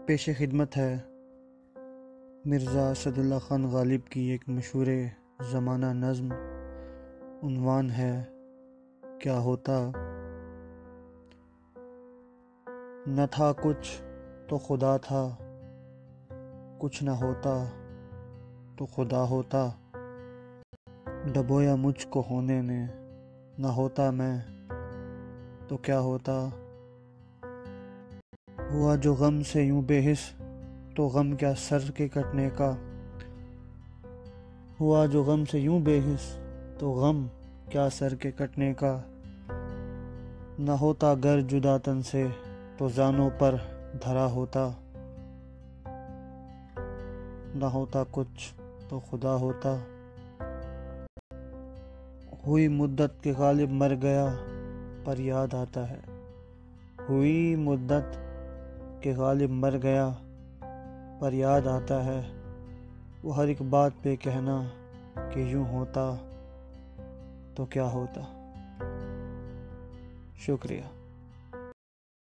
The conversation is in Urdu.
پیش خدمت ہے مرزا اسد اللہ خان غالب کی ایک مشہور زمانہ نظم۔ عنوان ہے کیا ہوتا۔ نہ تھا کچھ تو خدا تھا، کچھ نہ ہوتا تو خدا ہوتا۔ ڈبویا مجھ کو ہونے نے، نہ ہوتا میں تو کیا ہوتا۔ ہوا جو غم سے یوں بے حس تو غم کیا سر کے کٹنے کا۔ ہوا جو غم سے یوں بے حس تو غم کیا سر کے کٹنے کا۔ نہ ہوتا گر جدا تن سے تو زانوں پر دھرا ہوتا۔ نہ ہوتا کچھ تو خدا ہوتا۔ ہوئی مدت کہ غالب مر گیا پر یاد آتا ہے۔ ہوئی مدت کہ غالب مر گیا پر یاد آتا ہے۔ وہ ہر ایک بات پہ کہنا کہ یوں ہوتا تو کیا ہوتا۔ شکریہ۔